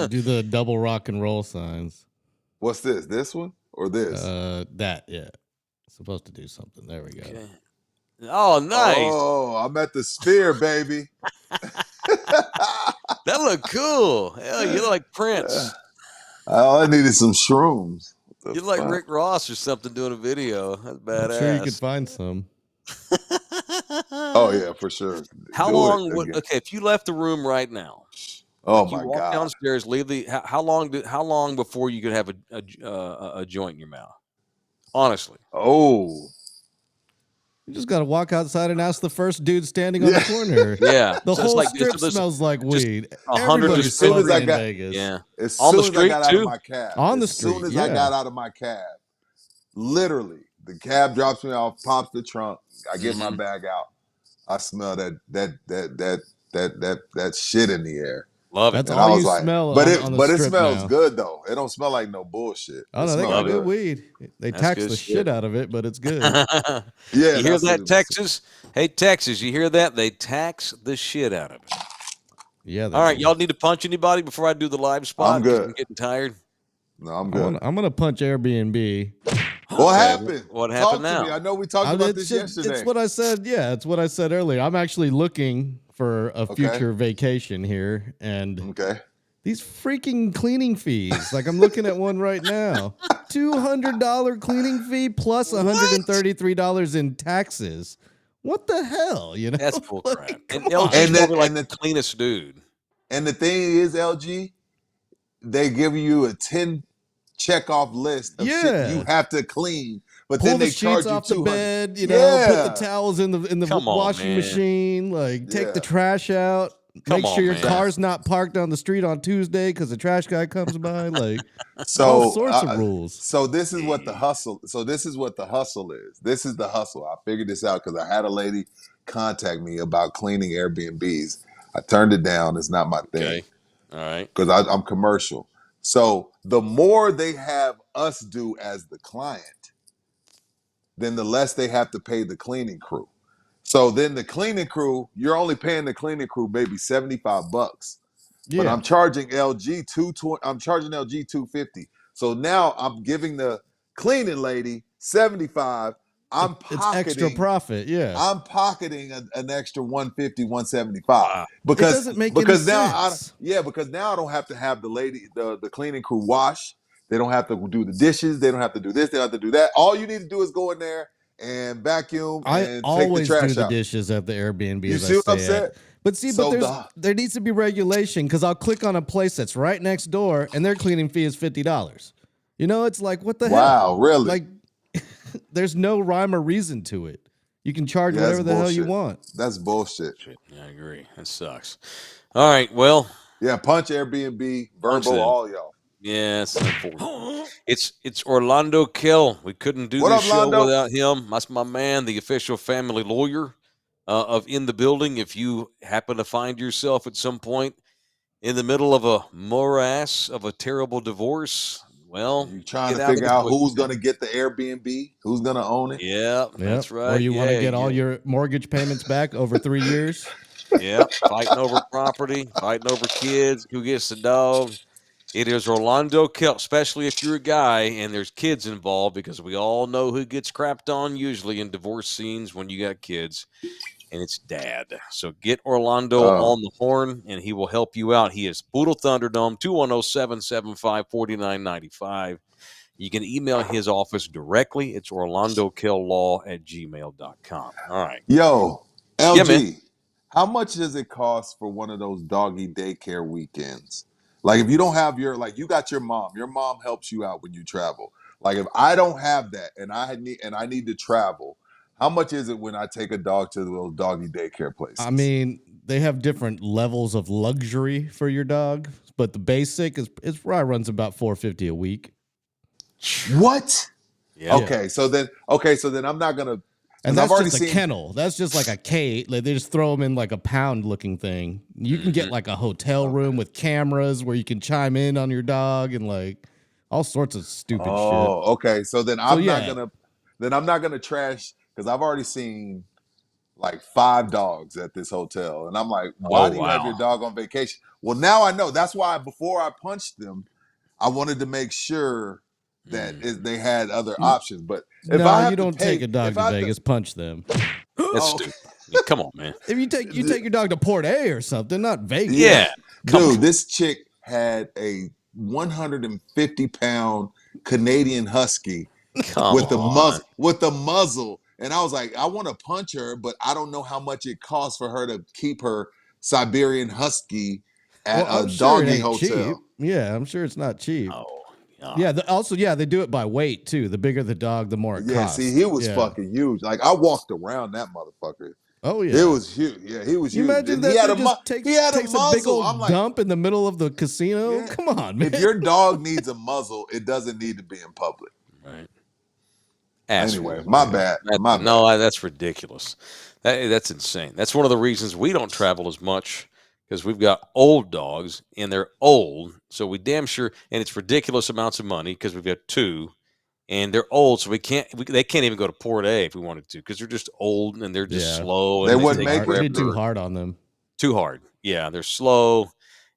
Do the double rock and roll signs. What's this? This one or this? Supposed to do something. There we go. Okay. Oh, nice. Oh, I'm at the Sphere, baby. That looked cool. Hell, you look like Prince. I needed some shrooms. You look like Rick Ross or something doing a video. That's badass. I'm sure you could find some. Oh yeah, for sure. How long? If you left the room right now, my walk God, downstairs, leave the. How long before you could have a joint in your mouth? Honestly. Oh. You just got to walk outside and ask the first dude standing on the corner. Yeah. The whole strip smells like weed. Everybody's soon as I in got Vegas. Yeah. As soon as I got out of my cab. On the street. As soon as I got out of my cab. Literally. The cab drops me off, pops the trunk. I get my Mhm. bag out. I smell that shit in the air. Love it. That's And I all was you like, smell but on the it strip smells now. good though. It don't smell like no bullshit. Oh It no, they smells got Love it. good good. weed. They That's tax good the shit. shit out of it, but it's good. Yeah, You hear that's what that, it was. Texas? Hey, Texas, you hear that? They tax the shit out of it. Yeah, they All right, do. y'all need to punch anybody before I do the live spot I'm because good. I'm getting tired. No, I'm good. I'm gonna punch Airbnb. What Okay, happened? what happened Talk to me. now? I know we talked about this It's yesterday. what I said. Yeah, it's what I said earlier. I'm actually looking for a Okay. future vacation here, and Okay. these freaking cleaning fees. Like I'm looking at one right now. $200 cleaning fee plus $133 in taxes. What the hell? You know, That's bull Like, crap. come And on. LG's probably like And the cleanest dude. the thing is, LG, they give you a 10 check off list of shit you Yeah. have to clean, but Pull then the they sheets charge you off the 200. bed, put the Yeah. towels in the Come on, washing man. machine, like take the Yeah. trash out, Come make sure on, your man. car's not parked on the street on Tuesday because the trash guy comes by, like all So sorts of rules. so this is what the hustle. So this is what the hustle is. This is the hustle. I figured this out because I had a lady contact me about cleaning Airbnbs. I turned it down. It's not my thing Okay. All right. because I'm commercial. So the more they have us do as the client, then the less they have to pay the cleaning crew. So then the cleaning crew, you're only paying the cleaning crew maybe $75. But Yeah. I'm charging LG 220. I'm charging LG 250. So now I'm giving the cleaning lady 75. I'm It's extra pocketing. profit. Yeah. I'm pocketing an extra 150, 175 Wow. It doesn't make any because now sense. because now I don't have to have the cleaning crew wash. They don't have to do the dishes. They don't have to do this. They don't have to do that. All you need to do is go in there and vacuum I and take the always do trash the out. dishes at the Airbnb You as see I what I'm stay saying? at. But see, So there needs to be regulation because I'll click on a place that's right next door and their cleaning fee is $50. You know, it's like what the hell? Wow, really? Like, there's no rhyme or reason to it. You can charge Yeah, whatever that's the hell you bullshit. want. That's bullshit. Shit. Yeah, I agree. That sucks. All right. Well, Yeah, punch Airbnb, punch Verbo, them. all y'all. Yeah, it's unfortunate. It's Orlando Kell. We couldn't do What this up, show Londo? without him. That's my man, the official family lawyer of In the Building. If you happen to find yourself at some point in the middle of a morass of a terrible divorce, well, You trying get to out of figure the out quick. who's gonna get the Airbnb, who's gonna own it? Yeah, that's Yep. right. Or you want to Yeah, get all yeah. your mortgage payments back over 3 years? Yeah, fighting over property, fighting over kids, who gets the dog. It is Orlando Kell, especially if you're a guy and there's kids involved, because we all know who gets crapped on usually in divorce scenes when you got kids, and it's dad. So get Orlando Oh. on the horn, and he will help you out. He is Poodle Thunderdome, 210-775-4995. You can email his office directly. It's orlandokilllaw@gmail.com. All right. Yo, Yeah, man. LG, how much does it cost for one of those doggy daycare weekends? Like if you don't have you got your mom helps you out when you travel. Like if I don't have that and I need to travel, how much is it when I take a dog to those doggy daycare places? I mean, they have different levels of luxury for your dog, but the basic is probably runs about $450 a week. What? Yeah. Okay, so then I'm not gonna. And 'cause I've that's already just a seen- kennel. That's just like a cage. Like they just throw them in like a pound looking thing. You can get like a hotel room with cameras where you can chime in on your dog and like all sorts of stupid shit. Oh, okay. So then I'm yeah. not gonna trash because I've already seen like 5 dogs at this hotel, and I'm like, why Oh, do you have your wow. dog on vacation? Well, now I know. That's why before I punched them, I wanted to make sure that they had other options. But if I No, have you to don't pay, take a dog if to I have to- Vegas, punch them. That's Oh, stupid. Yeah, come on, man. If you take your dog to Port A or something, not Vegas. Yeah. Come dude, on. this chick had a 150-pound Canadian Husky Come with the on. muzzle, and I was like, I want to punch her, but I don't know how much it costs for her to keep her Siberian Husky at Well, I'm a sure it doggy ain't hotel. cheap. Yeah, I'm sure it's not cheap. Oh, God. Yeah. They do it by weight too. The bigger the dog, the more it Yeah, costs. see, he was Yeah. fucking huge. Like I walked around that motherfucker. Oh yeah. It was huge. Yeah, he was You huge. imagine And that he had dude a just takes a big muzzle. old I'm like, dump in the middle of the casino? Yeah. Come on, man. if your dog needs a muzzle, it doesn't need to be in public. Right. Ass Anyway, whooping. my bad. My bad. No, that's ridiculous. That's insane. That's one of the reasons we don't travel as much because we've got old dogs and they're old. So we damn sure, and it's ridiculous amounts of money because we've got two and they're old. So they can't even go to Port A if we wanted to because they're just old and they're just Yeah. slow. They And wouldn't take make It'd it. be too hard on them. too hard. Yeah, they're slow.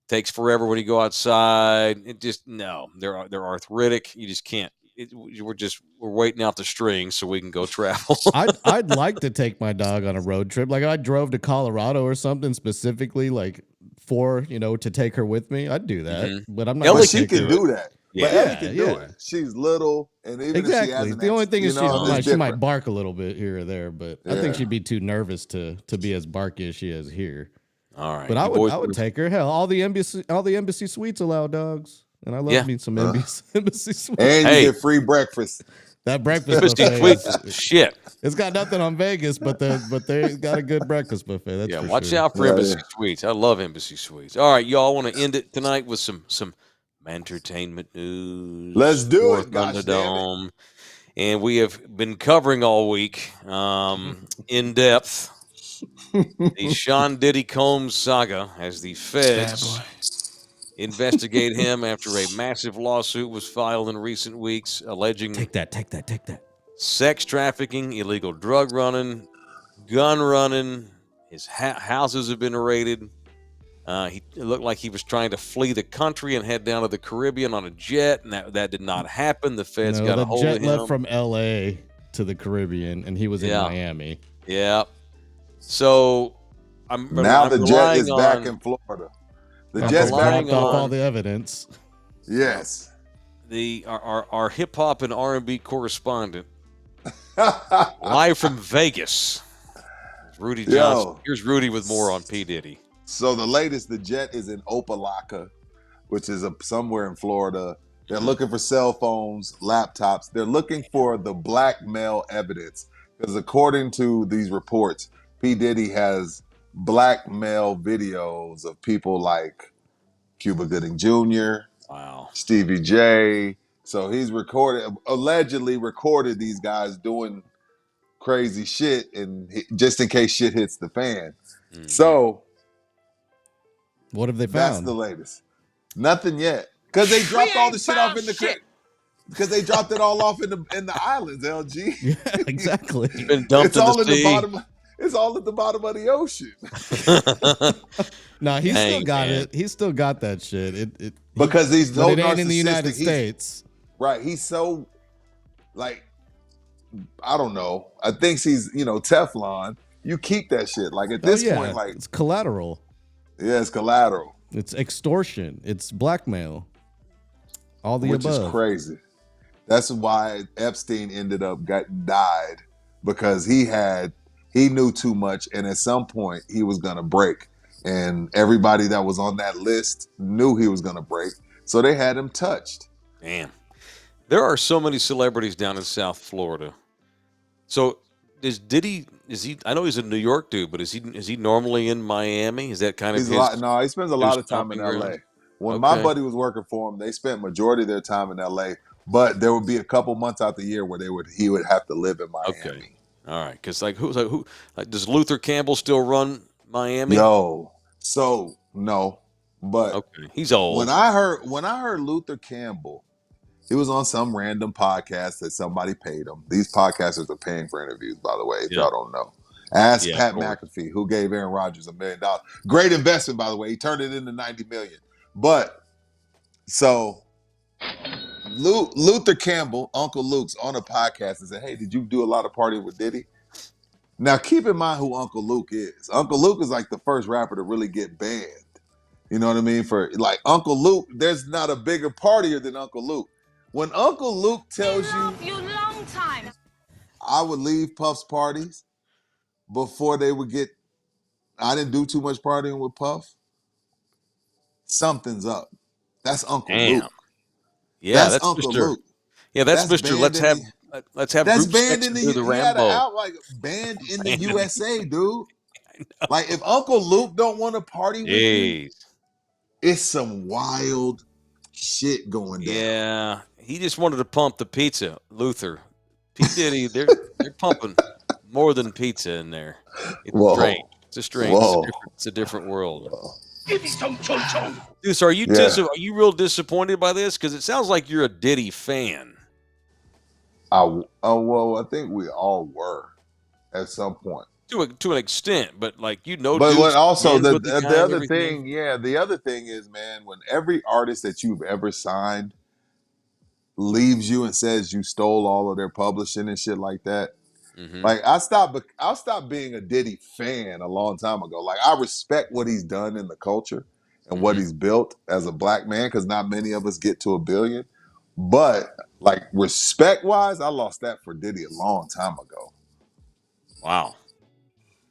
Takes forever when you go outside. It just no, they're arthritic. You just can't. We're waiting out the strings so we can go travel. I'd like to take my dog on a road trip. Like I drove to Colorado or something specifically, like to take her with me. I'd do that, Mhm. but I'm not. Ellie But gonna she take can her. do that. Yeah. But Ellie can do Yeah. it. She's little, and even if she Exactly. hasn't, The only thing is it's she might different. bark a little bit here or there, but I Yeah. think she'd be too nervous to be as barky as she is here. All right, But you I boys- would take her. Hell, all the embassy suites allow dogs, and I love Yeah. me some embassy suites. And Hey. you get free breakfast. That breakfast Embassy buffet, Suites, shit. it's got nothing on Vegas, but they got a good breakfast buffet. That's Yeah, for watch sure. out for Yeah, Embassy yeah. Suites. I love Embassy Suites. All right, y'all want to end it tonight with some entertainment news. Let's do for it, gosh damn it. Thunderdome. And we have been covering all week in depth the Sean Diddy Combs saga as the feds investigate him after a massive lawsuit was filed in recent weeks alleging Take that. sex trafficking, illegal drug running, gun running. His houses have been raided. It looked like he was trying to flee the country and head down to the Caribbean on a jet, and that did not happen. The feds No, got a the hold jet of him. left from L.A. to the Caribbean, and he was in Yeah. Miami. Yeah. So Now I'm the jet relying is back on in Florida. The I'm jet's relying back. Dropped off on- all the evidence. Yes. our hip hop and R&B correspondent live from Vegas, Rudy Yo. Johnson. Here's Rudy with more on P Diddy. So the latest, the jet is in Opelika, which is somewhere in Florida. They're looking for cell phones, laptops. They're looking for the blackmail evidence because according to these reports, P. Diddy has blackmail videos of people like Cuba Gooding Jr., Wow. Stevie J. So he's allegedly recorded these guys doing crazy shit, and just in case shit hits the fan. Mhm. So What have they that's found? the latest. Nothing yet, because they dropped all the shit off in the shit. because they dropped it all off in the islands. LG, Yeah, exactly. It's been dumped it's all in the sea. bottom. It's all at the bottom of the ocean No, he's Dang, still got man. it. He's still got that shit. because he's But so it ain't in the narcissistic. United He's- States. Right. He's so like, I don't know. I think he's Teflon. You keep that shit. Like at this Oh, yeah. point, like It's collateral. yeah, it's collateral, It's extortion. It's blackmail. All the which above. is crazy. That's why Epstein died because he knew too much, and at some point he was gonna break, and everybody that was on that list knew he was gonna break, so they had him touched. Damn. There are so many celebrities down in South Florida. So is he I know he's a New York dude, but is he normally in Miami? Is that kind of He spends a his lot of time in stomping LA. ground? When my Okay. buddy was working for him, they spent majority of their time in LA, but there would be a couple months out the year where he would have to live in Miami. Okay. All right, because who does Luther Campbell still run Miami? Yo, so no, but Okay, he's old. when I heard Luther Campbell, he was on some random podcast that somebody paid him. These podcasters are paying for interviews, by the way, if Yeah. y'all don't know. Ask Yeah, Pat of course. McAfee, who gave Aaron Rodgers $1 million. Great investment, by the way. He turned it into $90 million. But so Luther Campbell, Uncle Luke's on a podcast and said, "Hey, did you do a lot of partying with Diddy?" Now, keep in mind who Uncle Luke is. Uncle Luke is like the first rapper to really get banned. You know what I mean? For like Uncle Luke, there's not a bigger partier than Uncle Luke. When Uncle Luke tells you, long time. I would leave Puff's parties before they would get, I didn't do too much partying with Puff, something's up. That's Uncle Damn. Luke. Yeah, that's Uncle Mr. Luke. Yeah, that's That's Mr. banned Let's in have the- let's have That's group banned sex in and the do the he had an Rambo. out like banned in the Banned in- USA, dude. Like if Uncle Luke don't want to party with you, Jeez. it's some wild shit going down. Yeah, he just wanted to pump the pizza, Luther. P Diddy, they're pumping more than pizza in there. It's Whoa. strange. It's a strange. Whoa. It's a different world. Give me some chon chon. Dude, so are you Yeah. are you real disappointed by this? Because it sounds like you're a Diddy fan. Well, I think we all were at some point. To an extent, but like But dudes what also stand the with guy and other everything. thing, the other thing is, man, when every artist that you've ever signed leaves you and says you stole all of their publishing and shit like that, Mhm. like I stopped being a Diddy fan a long time ago. Like I respect what he's done in the culture and what Mhm. he's built as a black man, because not many of us get to $1 billion. But like respect wise, I lost that for Diddy a long time ago. Wow.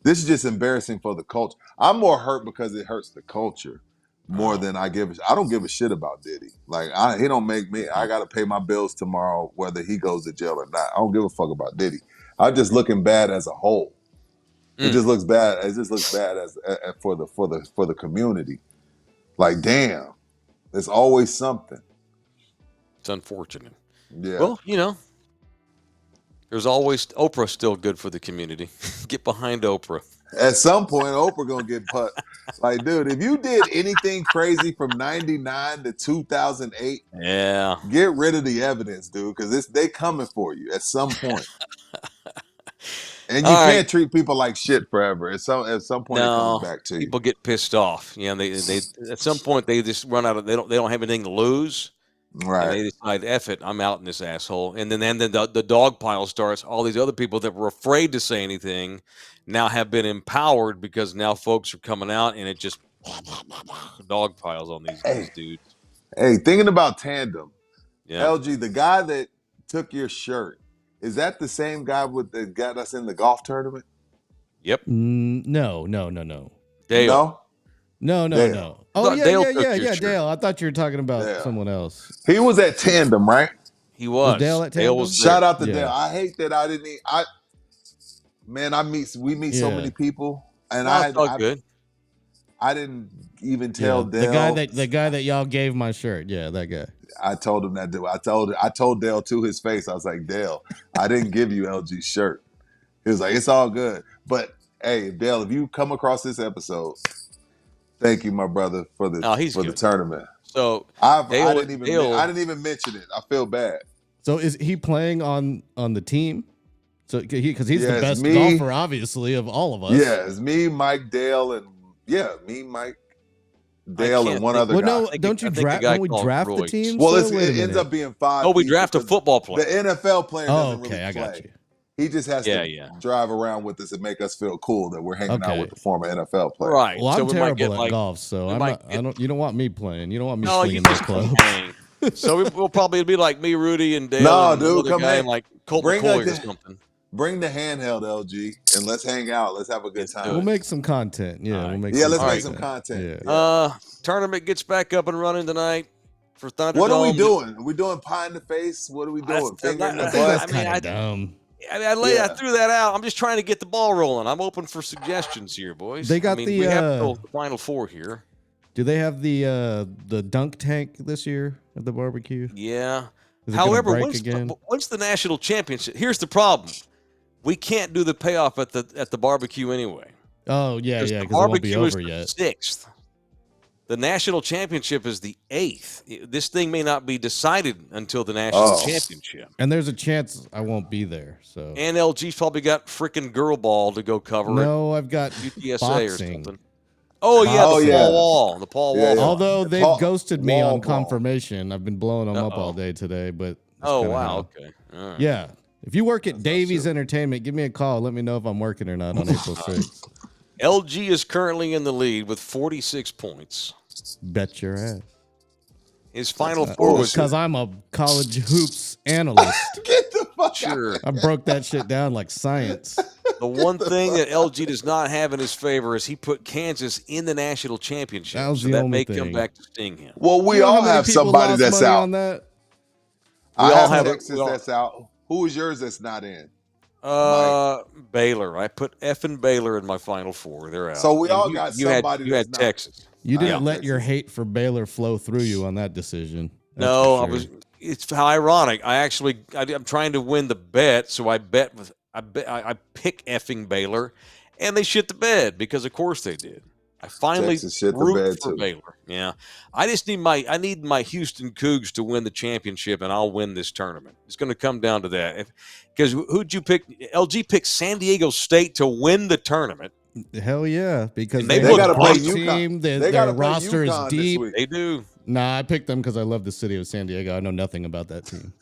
This is just embarrassing for the culture. I'm more hurt because it hurts the culture more Oh. than I don't give a shit about Diddy. Like he don't make me. I got to pay my bills tomorrow, whether he goes to jail or not. I don't give a fuck about Diddy. I'm just looking bad as a whole. It Mm. just looks bad. It just looks bad as for the community. Like damn, there's always something. It's unfortunate. Yeah. Well, there's always Oprah still good for the community. Get behind Oprah. At some point, Oprah gonna get put. Like, dude, if you did anything crazy from '99 to 2008, Yeah. get rid of the evidence, dude, because they coming for you at some point. And you All can't right. treat people like shit forever. At some point, it No, comes back to you. people get pissed off. They at some point they just run out of they don't have anything to lose. And Right. they decide, F it, I'm out in this asshole. And then the dog pile starts. All these other people that were afraid to say anything now have been empowered because now folks are coming out and it just dog piles on these dudes. Hey, thinking about Tandem, Yeah. LG, the guy that took your shirt, is that the same guy that got us in the golf tournament? Yep. No. Dale. No? No. Dale. Oh Thought yeah, Dale took your yeah. shirt. Dale. I thought you were talking about Dale. someone else. He was at Tandem, right? He was. Dale at Dale Tandem? was there. Shout out to Yeah. Dale. I hate that I didn't. We meet so Yeah. many people, and No, it's all good. I didn't even tell Yeah, Dale. the guy that y'all gave my shirt. Yeah, that guy. I told him that. I told Dale to his face. I was like, Dale, I didn't give you LG's shirt. He was like, it's all good. But hey, Dale, if you come across this episode, thank you, my brother, for the He's the good. tournament. So I Dale- didn't Dale- even mention it. I feel bad. So is he playing on the team? So because he's Yeah, the it's best me. golfer, obviously, of all of us. Yeah, it's me, Mike, Dale, and Mike, Dale, can't and one think- other Well, guy. no, I think don't you the draft? guy Don't we called draft the Roy. team? Well, So wait a it ends minute. up being 5. we people draft a because football The player. NFL player Oh, doesn't okay, really I play. got you. He just has Yeah, to yeah. drive around with us and make us feel cool that we're hanging out Okay. with the former NFL player. Right. Well, so I'm we might get terrible at golf, so we I'm might not. I get- don't. You don't want me playing. You don't want me No, you swinging those just clubs. hang. So we'll probably be like me, Rudy, and Dale, No, and dude, another come guy, hang. and like Colt Bring McCoy or that- something. Bring the handheld, LG, and let's hang out. Let's have a good Let's do time. We'll make some content. Yeah, All we'll right. make. Yeah, some let's make make some content. content. Yeah. Tournament gets back up and running tonight for Thunderdome. What are we doing? Are we doing pie in the face? What are we doing? Finger in the I think that's butt? I mean, kind I- of dumb. I Yeah. threw that out. I'm just trying to get the ball rolling. I'm open for suggestions here, boys. They got we have the, till the Final Four here. Do they have the dunk tank this year at the barbecue? Yeah. Is it gonna However, break again? when's the national championship? Here's the problem: we can't do the payoff at the barbecue anyway. Oh yeah, the because it won't be barbecue is over the yet. 6th. The national championship is the 8th. This thing may not be decided until the national Oh. championship. And there's a chance I won't be there. So And LG's probably got freaking girl ball to go cover no, I've got at UTSA or boxing. something. Oh yeah, Oh, the yeah. Paul Wall, the Paul Yeah, Wall. yeah. Although they've Paul- ghosted me wall on ball. confirmation, I've been blowing them up all Uh-oh. day today. But that's Oh kinda wow, how- okay. All right. Yeah. If you work at not Davies true. Entertainment, give me a call. Let me know if I'm working or not on April 6th. LG is currently in the lead with 46 points. Bet your ass. His final four was Because I'm a college hoops analyst. Get the fuck out. sure. I broke that shit down like science. The one thing that LG does not have in his favor is he put Kansas in the national championship. That was so the that only may come thing. back to sting him. Well, we You know how all many have people somebody lost that's money out. on that? I We all have have a- Texas we all- that's out. Who is yours that's not in? Baylor. I put effing Baylor in my final four. They're out. So we And all got you had, somebody you had that's not. Texas. You didn't Yeah. let your hate for Baylor flow through you on that decision. That's No, for I was. sure. it's how ironic. I'm trying to win the bet, so I pick effing Baylor, and they shit the bed because of course they did. I finally Texas shit the root bed for too. Baylor. Yeah, I just need my Houston Cougs to win the championship, and I'll win this tournament. It's going to come down to that. Because who'd you pick? LG picked San Diego State to win the tournament. Hell yeah, because And they they have look a gotta play great UConn. team. Their, They their gotta play roster is UConn this deep. week. They do. Nah, I picked them because I love the city of San Diego. I know nothing about that team.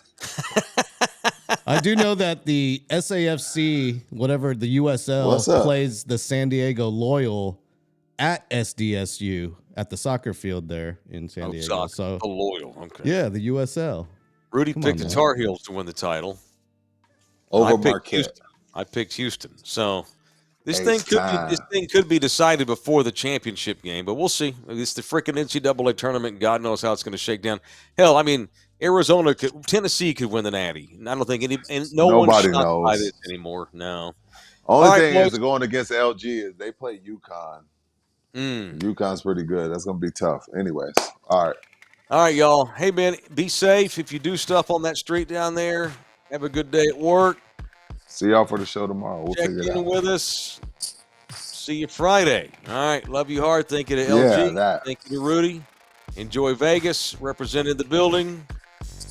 I do know that the SAFC, whatever the What's USL, up? plays the San Diego Loyal at SDSU at the soccer field there in San Diego. Soccer. So The Loyal. Okay. yeah, the USL. Rudy Come picked on, the man. Tar Heels to win the title. Over I picked Marquette. Houston. I picked Houston. So this Ace thing could be decided before the championship game, but we'll see. It's the freaking NCAA tournament. God knows how it's going to shake down. Hell, I mean, Tennessee could win the Natty. And I don't think no one's Nobody shocked by knows. this anymore. No. Only All right, thing is boys. going against LG is they play UConn. UConn's pretty good. That's gonna be tough. Anyways, all right. All right, y'all. Hey, man, be safe. If you do stuff on that street down there, have a good day at work. See y'all for the show tomorrow. We'll Check figure it in out. with us. See you Friday. All right. Love you hard. Thank you to Yeah, LG. that. Thank you to Rudy. Enjoy Vegas. Represented the building.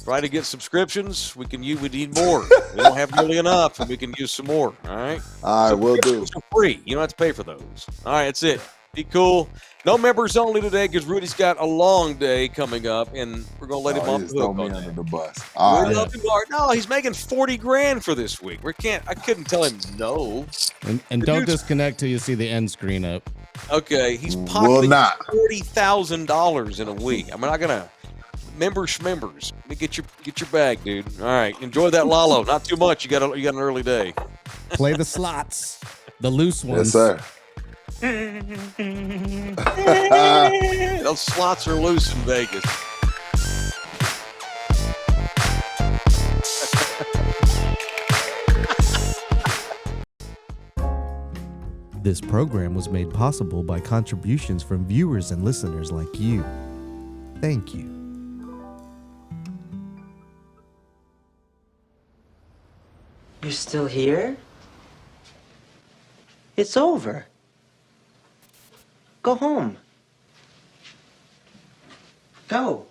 Try to get subscriptions. We need more. We don't have nearly enough, and we can use some more. All right. All right, we'll do. Subscriptions are free. You don't have to pay for those. All right. That's it. Be cool. No members only today because Rudy's got a long day coming up, and we're gonna let him Oh, off you the just throw hook me on under that. the bus. All We right. love him hard. No, he's making 40 grand for this week. I couldn't tell him no. And The don't dude's- disconnect till you see the end screen up. Okay, he's Will pocketing not. $40,000 in a week. I'm not gonna members. Let me get your bag, dude. All right, enjoy that Lalo. Not too much. You got an early day. Play the slots, the loose ones. Yes, sir. Those slots are loose in Vegas. This program was made possible by contributions from viewers and listeners like you. Thank you. You're still here? It's over. Go home. Go.